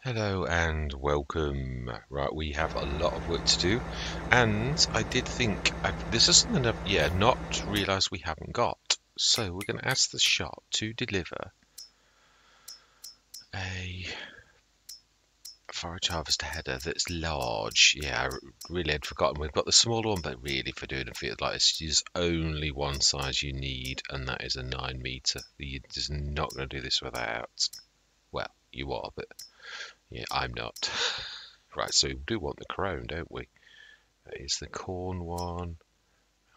Hello and welcome. Right, we have a lot of work to do, and I did think this is something I've not realised we haven't got. So we're going to ask the shop to deliver a forage harvester header that's large. Yeah, I really had forgotten. We've got the smaller one, but really for doing a field like this, there's only one size you need, and that is a 9 metre. You're just not going to do this without. Well, you are, but yeah, I'm not. Right, so we do want the crone, don't we? That is the corn one.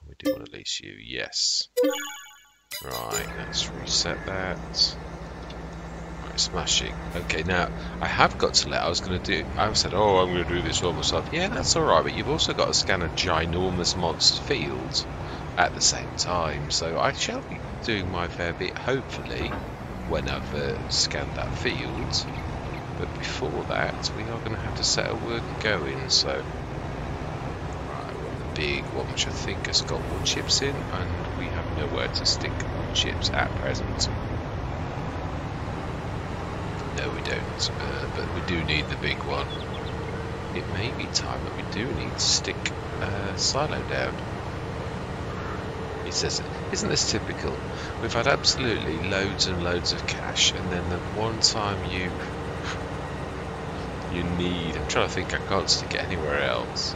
And we do want to lease you, yes. Right, let's reset that. Right, smashing. Okay, now, I have got to I said, oh, I'm going to do this all myself. Yeah, that's alright, but you've also got to scan a ginormous monster field at the same time. So I shall be doing my fair bit, hopefully, when I've scanned that field. But before that, we are going to have to set a work going, so... Right, we want the big one, which I think has got wood chips in, and we have nowhere to stick wood chips at present. No, we don't, but we do need the big one. It may be time that we do need to stick a silo down. He says, isn't this typical? We've had absolutely loads and loads of cash, and then the one time you need, I'm trying to think, I can't stick it anywhere else.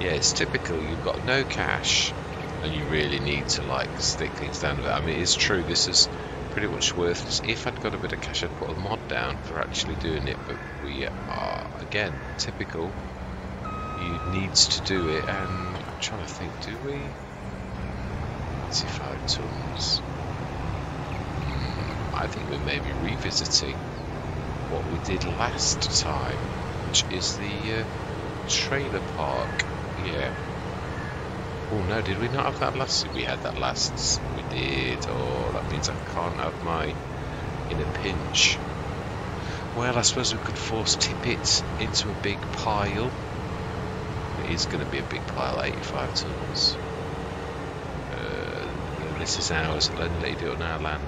Yeah, it's typical, you've got no cash and you really need to like stick things down with it. I mean, it's true, this is pretty much worthless. If I'd got a bit of cash, I'd put a mod down for actually doing it, but we are, again, typical. You needs to do it, and I'm trying to think, do we? 85 tons. I think we may be revisiting what we did last time, which is the trailer park. Yeah. Oh no, did we not have that last? We had that last. We did. Oh, that means I can't have my in a pinch. Well, I suppose we could force tip it into a big pile. It is going to be a big pile, 85 tons. This is ours. Let you do it on our land.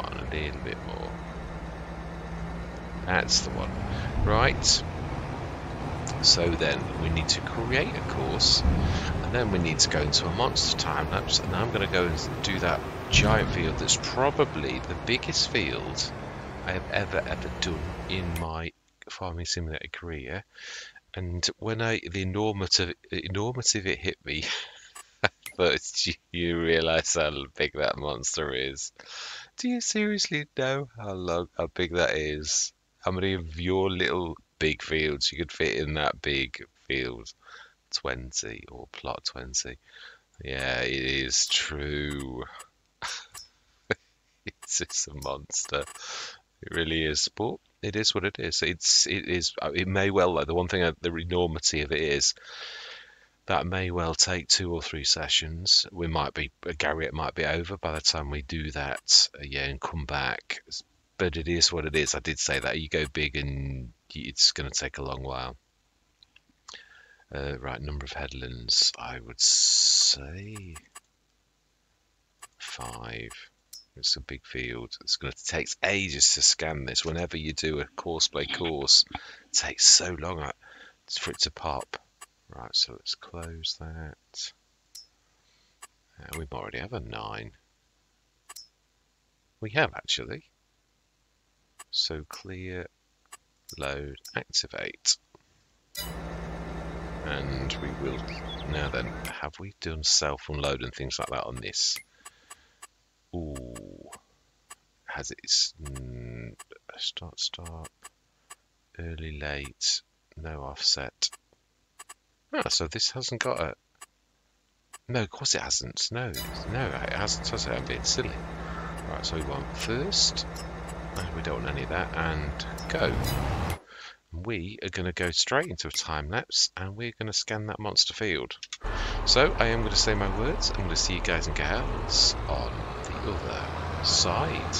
A little bit more. That's the one. Right. So then we need to create a course, and then we need to go into a monster time lapse, and I'm going to go and do that giant field that's probably the biggest field I have ever done in my farming simulator career. And when the enormity it hit me, but you realise how big that monster is. Do you seriously know how big that is? How many of your little big fields you could fit in that big field? 20 or plot 20. Yeah, it is true. It's just a monster. It really is. But it is what it is. It may well, like, the one thing, the enormity of it is, that may well take 2 or 3 sessions. Gariep might be over by the time we do that, and come back. But it is what it is. I did say that you go big and it's going to take a long while. Right, number of headlands, I would say 5. It's a big field. It's going to take ages to scan this. Whenever you do a course it takes so long for it to pop. Right, so let's close that. We already have a 9. We have, actually. So clear, load, activate. And we will... Now then, have we done self-unload and things like that on this? Ooh. Has it... Start, early, late, no offset. Ah, so this hasn't got a... No, of course it hasn't. No, it hasn't, has it? I'm being silly. Right, so we want first. No, we don't want any of that. And go. We are going to go straight into a time lapse, and we're going to scan that monster field. So I am going to say my words. I'm going to see you guys and gals on the other side.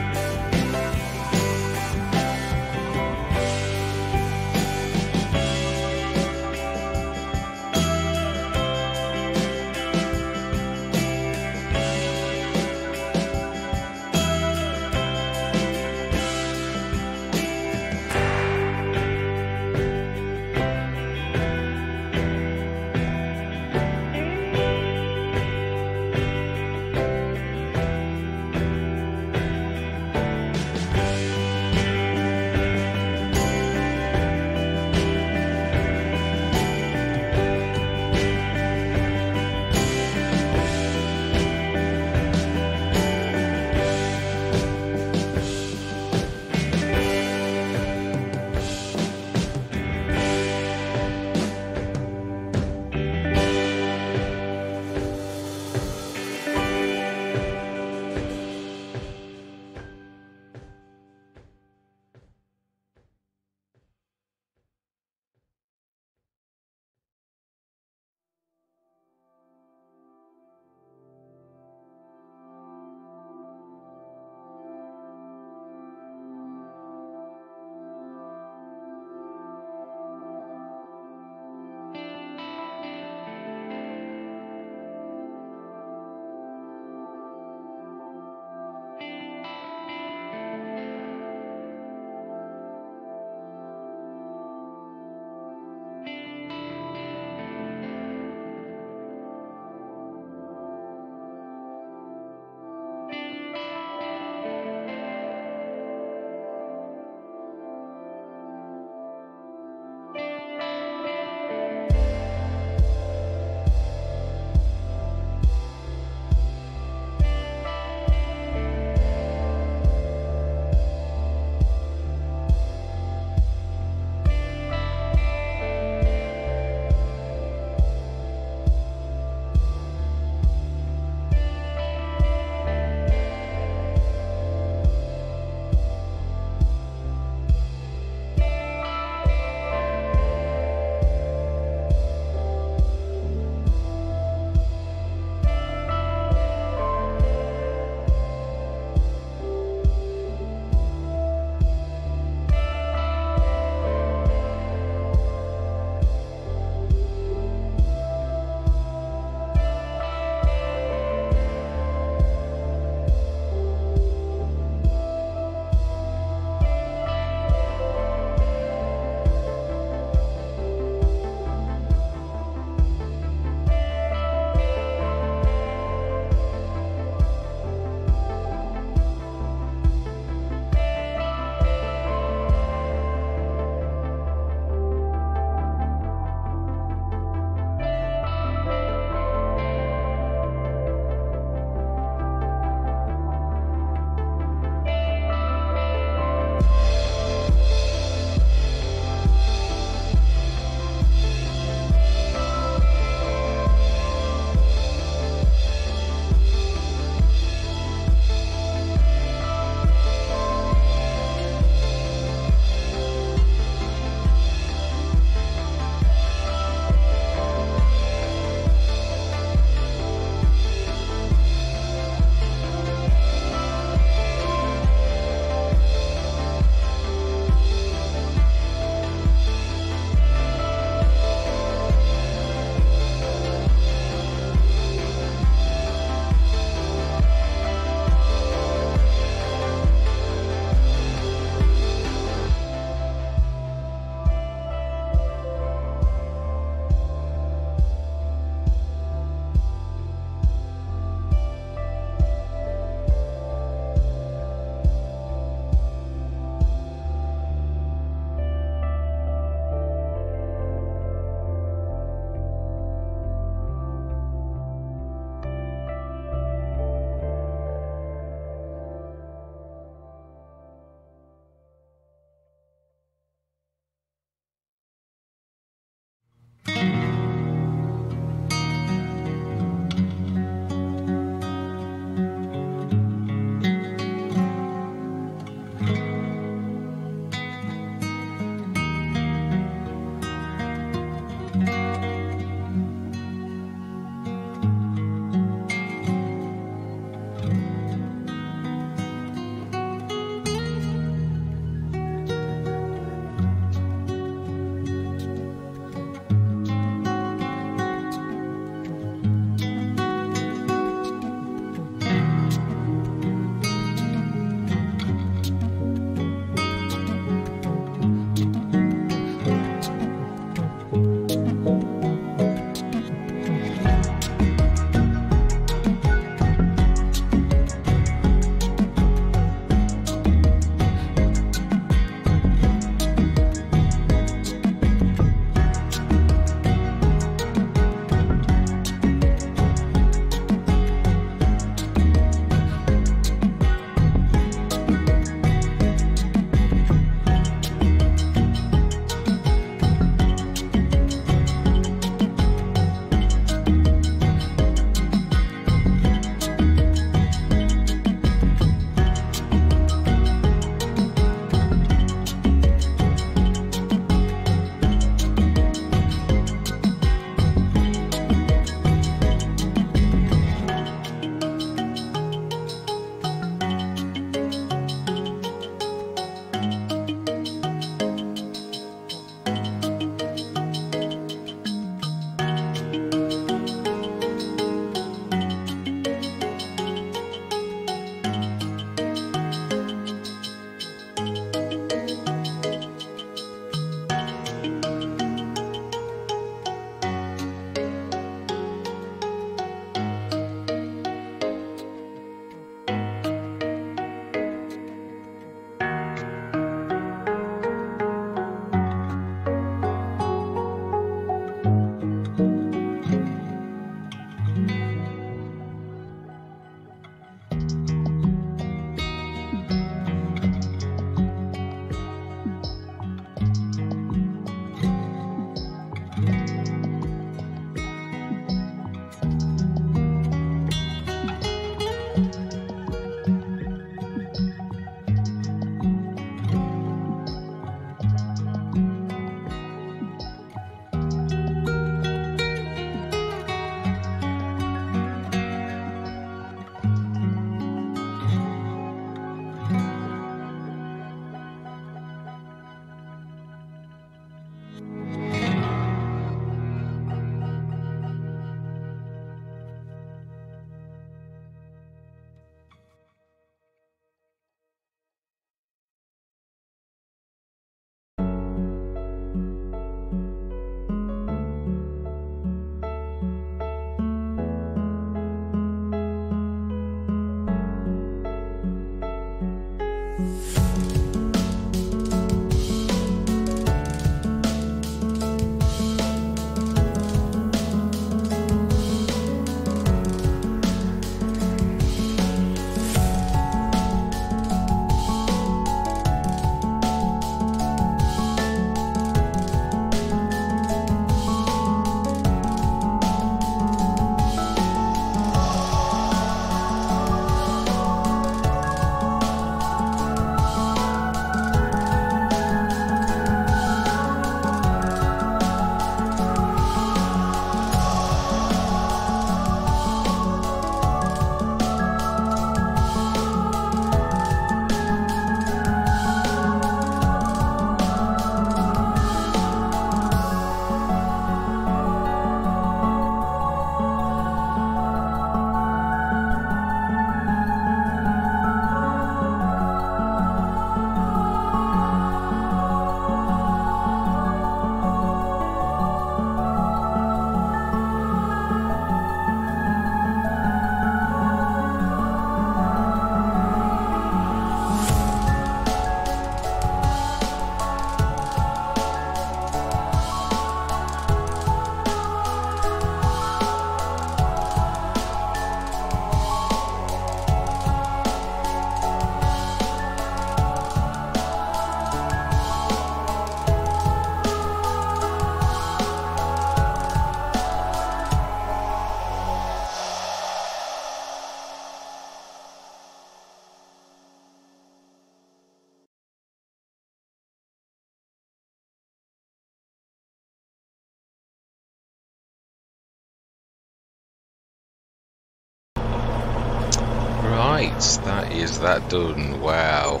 Right, that is that done. Wow.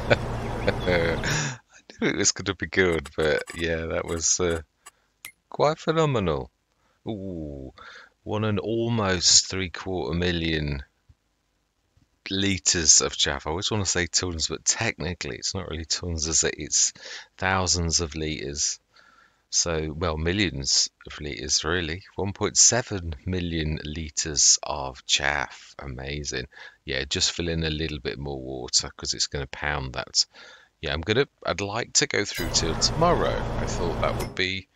I knew it was going to be good, but yeah, that was quite phenomenal. Ooh, won an almost 3/4 million litres of chaff. I always want to say tons, but technically it's not really tons, is it? It's thousands of litres. So, well, millions of litres, really. 1.7 million litres of chaff. Amazing. Yeah, just fill in a little bit more water because it's going to pound that. Yeah, I'd like to go through till tomorrow. I thought that would be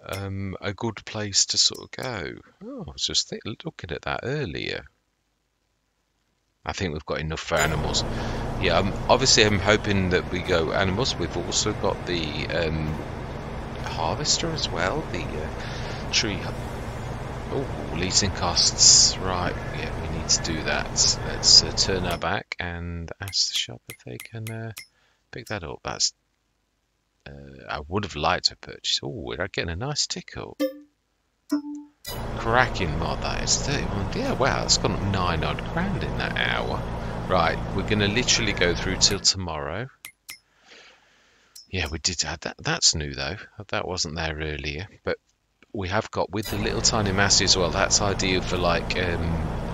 a good place to sort of go. Oh, I was just looking at that earlier. I think we've got enough for animals. Yeah, obviously I'm hoping that we go animals. We've also got the harvester as well, the tree. Oh, leasing costs. Right, yeah, we need to do that. Let's turn our back and ask the shop if they can pick that up. That's I would have liked to purchase. Oh, we're getting a nice tickle. Cracking mod, that is 31. Yeah, wow, it's gone up 9 odd grand in that hour. Right, we're going to literally go through till tomorrow. Yeah, we did have that. That's new though. That wasn't there earlier. But we have got with the little tiny massey as well. That's ideal for like,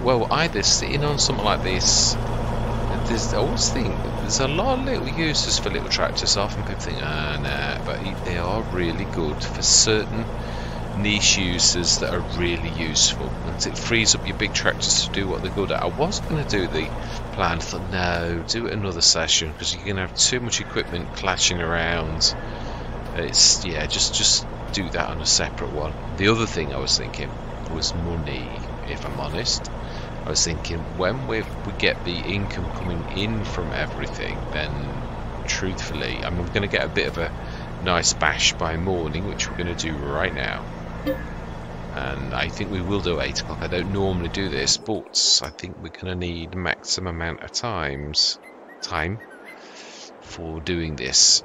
well, either sitting on something like this. I always think there's a lot of little uses for little tractors. Often people think, ah, nah, but they are really good for certain niche uses that are really useful, and it frees up your big tractors to do what they're good at. I was going to do the plan, I thought no, do it another session because you're going to have too much equipment clashing around. It's yeah, just do that on a separate one. The other thing I was thinking was money, if I'm honest. I was thinking when we get the income coming in from everything, then truthfully, I'm going to get a bit of a nice bash by morning, which we're going to do right now. And I think we will do 8 o'clock. I don't normally do this, but I think we're going to need maximum amount of time for doing this.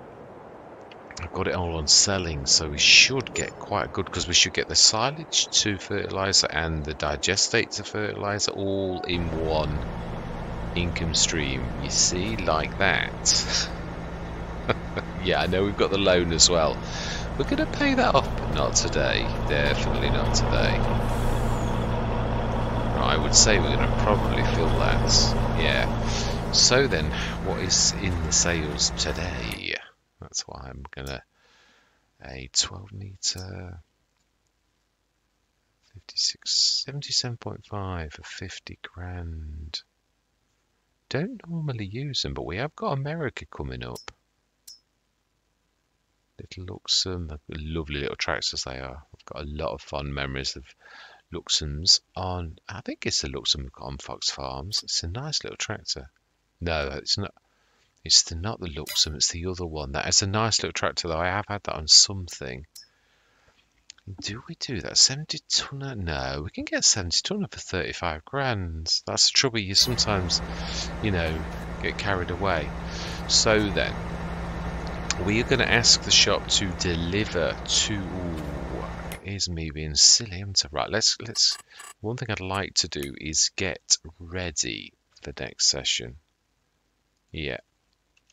I've got it all on selling, so we should get quite good, because we should get the silage to fertilizer and the digestate to fertilizer all in one income stream. You see, like that. Yeah, I know we've got the loan as well. We're going to pay that off, but not today. Definitely not today. I would say we're going to probably fill that. Yeah. So then, what is in the sales today? That's why I'm going to... A 12 metre... 77.5 for 50 grand. Don't normally use them, but we have got America coming up. Little Luxem, lovely little tractors they are. I've got a lot of fond memories of Luxems on, I think it's the Luxem on Fox Farms. It's a nice little tractor. No, it's not. It's not the Luxem, it's the other one. That is a nice little tractor though. I have had that on something. Do we do that? 70 tonner? No, we can get 70 tonner for 35 grand. That's the trouble. You sometimes, you know, get carried away. So then, we are going to ask the shop to deliver to... Here's me being silly, haven't I? Right, let's... One thing I'd like to do is get ready for next session. Yeah.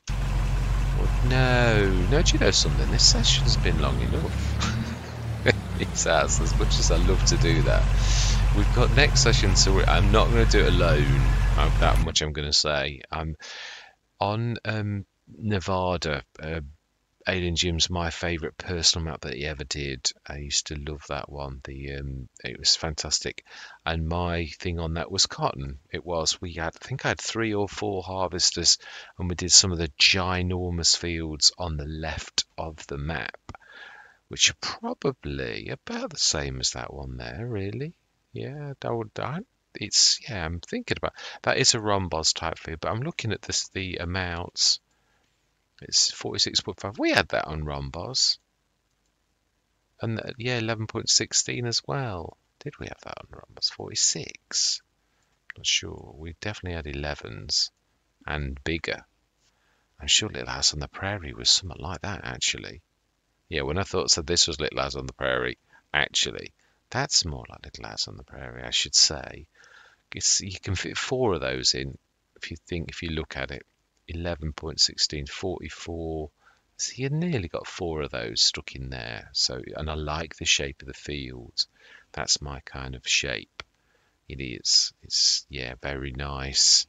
Well, no, do you know something? This session's been long enough. It has, as much as I love to do that. We've got next session, so I'm not going to do it alone. That much I'm going to say. I'm on Nevada. Alien Jim's my favourite personal map that he ever did. I used to love that one. It was fantastic. And my thing on that was cotton. It was. I think I had 3 or 4 harvesters, and we did some of the ginormous fields on the left of the map, which are probably about the same as that one there, really. Yeah, I'm thinking about that. Is a rhombus type field, but I'm looking at the amounts. It's 46.5. We had that on rhombus. And yeah, 11.16 as well. Did we have that on rhombus? 46. Not sure. We definitely had 11s and bigger. I'm sure Little House on the Prairie was something like that, actually. Yeah, when I said this was Little House on the Prairie, actually, that's more like Little House on the Prairie, I should say. you can fit 4 of those in. If you look at it, 11.16, 44. So you nearly got 4 of those stuck in there. So, and I like the shape of the field. That's my kind of shape. It is. It's, yeah, very nice.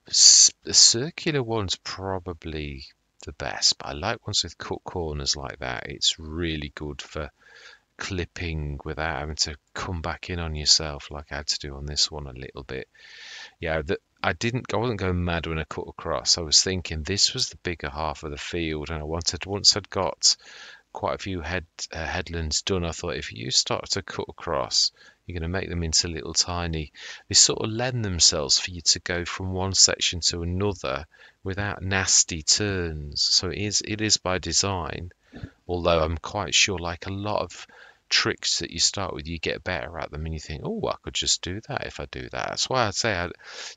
The circular one's probably the best, but I like ones with cut corners like that. It's really good for clipping without having to come back in on yourself like I had to do on this one a little bit. Yeah, I wasn't going mad when I cut across. I was thinking this was the bigger half of the field, and once I'd got quite a few headlands done, I thought if you start to cut across, you're going to make them into little tiny. They sort of lend themselves for you to go from one section to another without nasty turns. So it is by design. Although I'm quite sure, like a lot of tricks that you start with, you get better at them and you think, oh, I could just do that if I do that. That's why I'd say I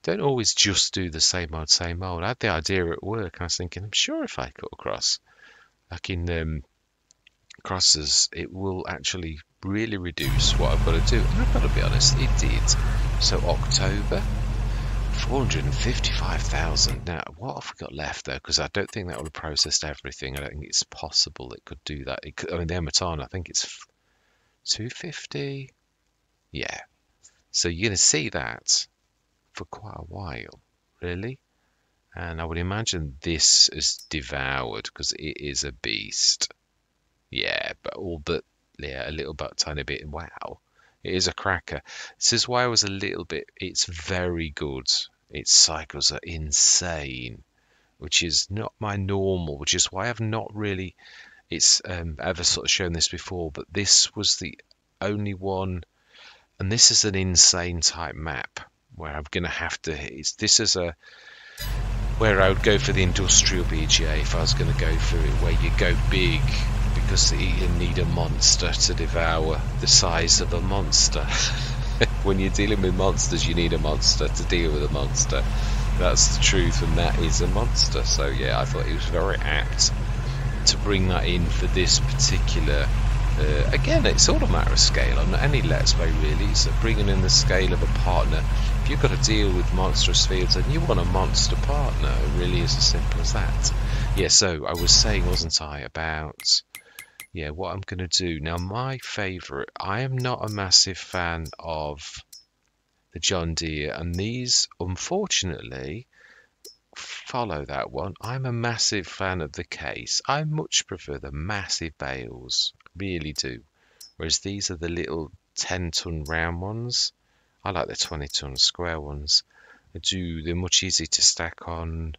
don't always just do the same old, same old. I had the idea at work. I was thinking, I'm sure if I cut across, like in crosses, it will actually really reduce what I've got to do. And I've got to be honest, it did. So October, 455,000. Now, what have we got left though? Because I don't think that would have processed everything. I don't think it's possible it could do that. I mean, the Emetana, I think it's 250. Yeah. So you're going to see that for quite a while, really. And I would imagine this is devoured because it is a beast. Yeah, but a little bit, tiny bit. Wow. It is a cracker. This is why I was a little bit. It's very good. Its cycles are insane, which is not my normal. Which is why I've not really. It's ever sort of shown this before, but this was the only one, and this is an insane type map where I'm gonna have to. This is where I would go for the industrial BGA if I was going to go for it, where you go big because you need a monster to devour the size of a monster. When you're dealing with monsters, you need a monster to deal with a monster. That's the truth, and that is a monster. So yeah, I thought it was very apt to bring that in for this particular. Again, it's all a matter of scale. On any Let's Play, really, it's bringing in the scale of a partner. If you've got to deal with monstrous fields and you want a monster partner, it really is as simple as that. Yeah, so I was saying, wasn't I, about what I'm going to do. Now, my favourite, I am not a massive fan of the John Deere, and these, unfortunately, follow that one. I'm a massive fan of the Case. I much prefer the massive bales, really do. Whereas these are the little 10-ton round ones. I like the 20-ton square ones. They're much easier to stack on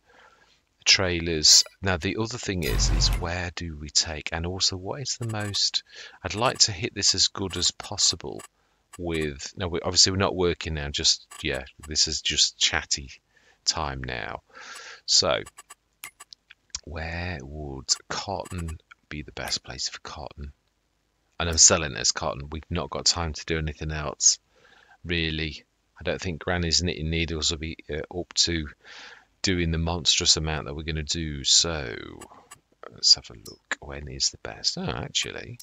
trailers. Now the other thing is where do we take, and also what is the most. I'd like to hit this as good as possible with. Now obviously we're not working now. This is just chatty time now. So where would cotton be the best place for cotton? And I'm selling it as cotton. We've not got time to do anything else, really. I don't think Granny's knitting needles will be up to doing the monstrous amount that we're going to do. So let's have a look. When is the best? Oh, actually,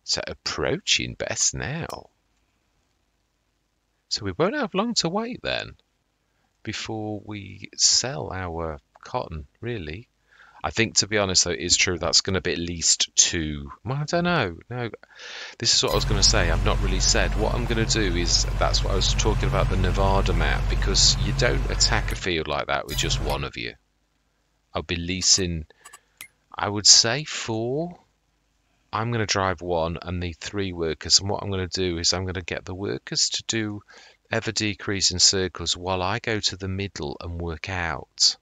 it's approaching best now. So we won't have long to wait then before we sell our cotton, really. I think, to be honest, though, it is true that's going to be at least 2. Well, I don't know. No, this is what I was going to say. I've not really said. What I'm going to do is, that's what I was talking about, the Nevada map, because you don't attack a field like that with just one of you. I'll be leasing, I would say 4. I'm going to drive 1 and need 3 workers. And what I'm going to do is I'm going to get the workers to do ever decreasing circles while I go to the middle and work out.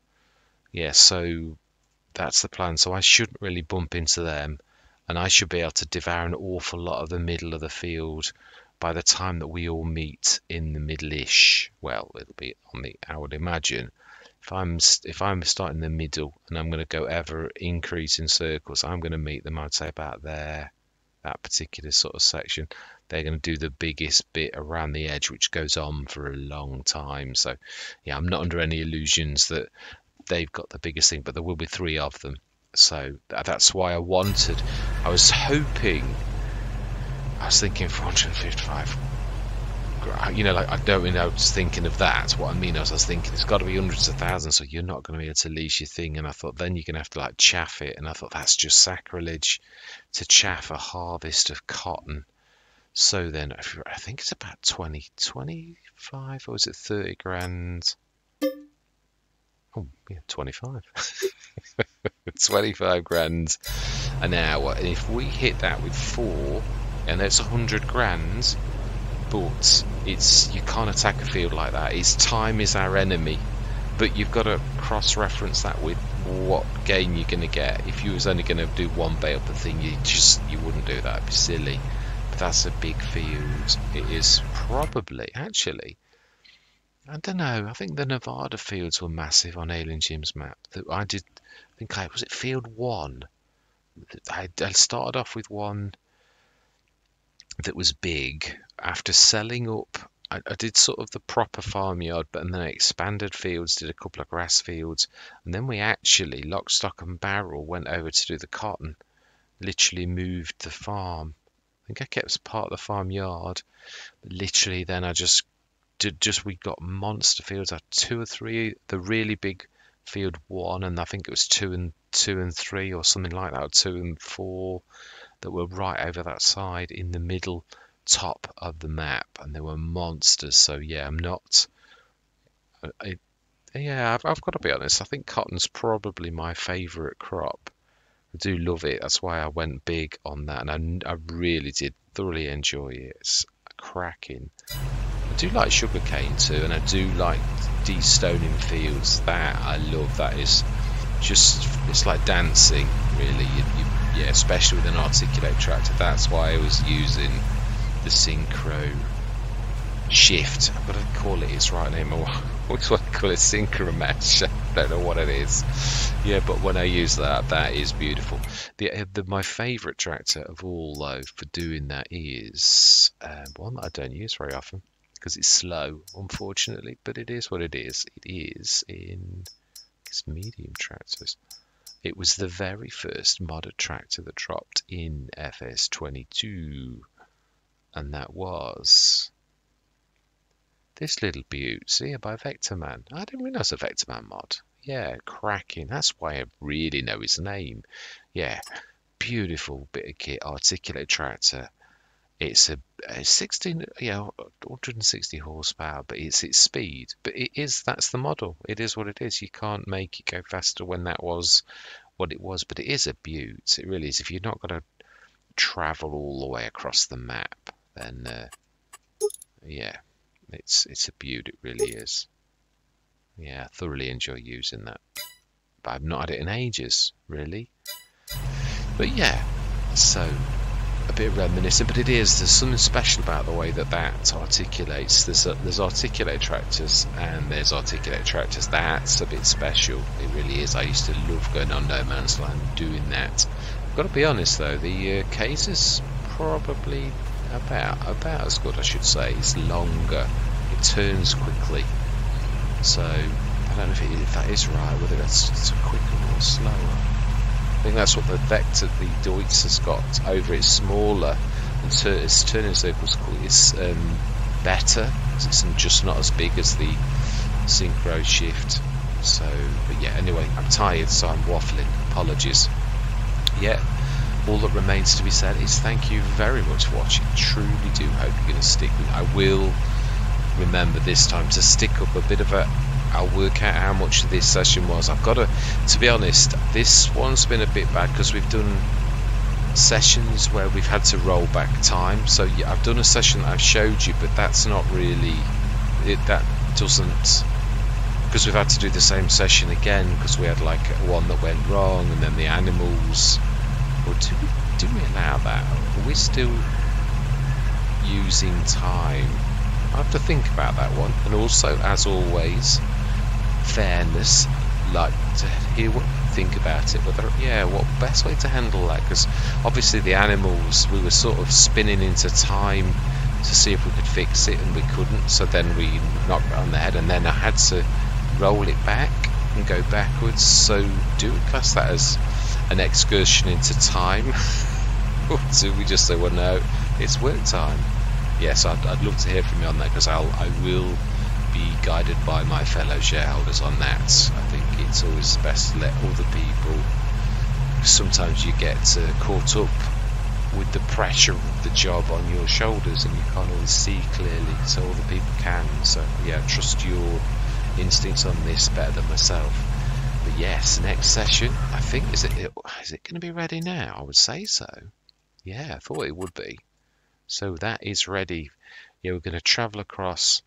Yeah, so that's the plan. So I shouldn't really bump into them, and I should be able to devour an awful lot of the middle of the field by the time that we all meet in the middle-ish. Well, it'll be on the, I would imagine, if I'm starting in the middle and I'm going to go ever increasing circles, I'm going to meet them, I'd say, about there, that particular sort of section. They're going to do the biggest bit around the edge, which goes on for a long time. So yeah, I'm not under any illusions that they've got the biggest thing, but there will be 3 of them. So that's why I was thinking 455. you know, like I don't really know, I was thinking of that. What I mean is I was thinking it's got to be hundreds of thousands, so you're not going to be able to lease your thing. And I thought then you're going to have to like chaff it, and I thought that's just sacrilege to chaff a harvest of cotton. So then I think it's about 25, or is it 30 grand? Oh yeah, 25. 25 grand an hour, and if we hit that with 4, and that's 100 grand. But you can't attack a field like that. Time is our enemy, but you've got to cross-reference that with what gain you're going to get. If you was only going to do one bale per thing, you wouldn't do that. It'd be silly. But that's a big field. It is probably, actually, I don't know. I think the Nevada fields were massive on Alien Jim's map. I think was it field 1? I started off with one that was big. After selling up, I did sort of the proper farmyard, but then I expanded fields, did a couple of grass fields, and then we actually, lock, stock and barrel, went over to do the cotton. Literally moved the farm. I think I kept part of the farmyard, but literally then I just we got monster fields. I had 2 or 3, the really big field 1, and I think it was 2 and 3 or something like that, or 2 and 4, that were right over that side in the middle top of the map, and they were monsters. So yeah, I'm not I've got to be honest, I think cotton's probably my favorite crop. I do love it. That's why I went big on that, and I really did thoroughly enjoy it. It's cracking. I do like sugarcane too, and I do like de-stoning fields. That I love. That is just, it's like dancing really. Yeah, especially with an articulate tractor. That's why I was using the synchro shift. I've got to call it its right name. I always want to call it synchro mesh. I don't know what it is. Yeah, but when I use that, that is beautiful. My favourite tractor of all, though, for doing that is one that I don't use very often because it's slow, unfortunately. But it is what it is. It is in medium tractors. It was the very first modded tractor that dropped in FS22, and that was this little beaut, see, by Vectorman. I didn't realise a Vectorman mod. Yeah, cracking. That's why I really know his name. Yeah, beautiful bit of kit, articulated tractor. It's a 160 horsepower, but it's its speed. But that's the model. It is what it is. You can't make it go faster when that was what it was. But it is a beaut. It really is. If you're not going to travel all the way across the map, then yeah, it's a beaut. It really is. Yeah, I thoroughly enjoy using that. But I've not had it in ages, really. But yeah, so a bit reminiscent, but there's something special about the way that articulates. There's articulated tractors and there's articulated tractors. That's a bit special. It really is. I used to love going on No Man's Land doing that. I've got to be honest though, the case is probably about as good, I should say. It's longer. It turns quickly. So I don't know if that is right, whether that's quicker or slower. I think that's what the Vector, the Deutz has got over. It's smaller, and its turning circles is better. It's just not as big as the synchro shift. So, but yeah. Anyway, I'm tired, so I'm waffling. Apologies. Yeah. All that remains to be said is thank you very much for watching. Truly do hope you're going to stick with me. I will remember this time to stick up a bit of a. I'll work out how much this session was. I've got to be honest, this one's been a bit bad because we've done sessions where we've had to roll back time. So yeah, I've done a session that I've showed you, but that's not really it. That doesn't, because we've had to do the same session again because we had like one that went wrong, and then the animals. Or do we allow that? Are we still using time? I have to think about that one. And also, as always, fairness, like to hear what you think about it. Whether, yeah, what best way to handle that? Because obviously the animals, we were sort of spinning into time to see if we could fix it, and we couldn't. So then we knocked it on the head, and then I had to roll it back and go backwards. So do we class that as an excursion into time? Or do we just say, well, no, it's work time? yes, I'd love to hear from you on that, because I will be guided by my fellow shareholders on that. I think it's always best to let other people. Sometimes you get caught up with the pressure of the job on your shoulders, and you can't always see clearly, so other people can. So yeah, trust your instincts on this better than myself. But yes, next session, I think, is it going to be ready now? I would say so. Yeah, I thought it would be. So that is ready. Yeah, we're going to travel across,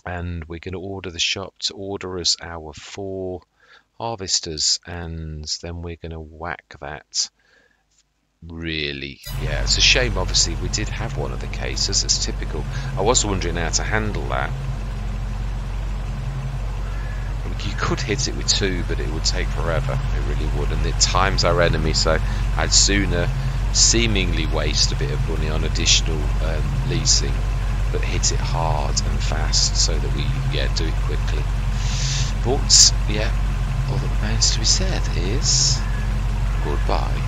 and we're going to order the shop to order us our 4 harvesters, and then we're going to whack that. Really, yeah, it's a shame. Obviously, we did have one of the cases. It's typical. I was wondering how to handle that. You could hit it with 2, but it would take forever. It really would, and it times our enemy. So I'd sooner seemingly waste a bit of money on additional leasing, but hit it hard and fast so that we do it quickly. But yeah, all that remains to be said is goodbye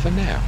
for now.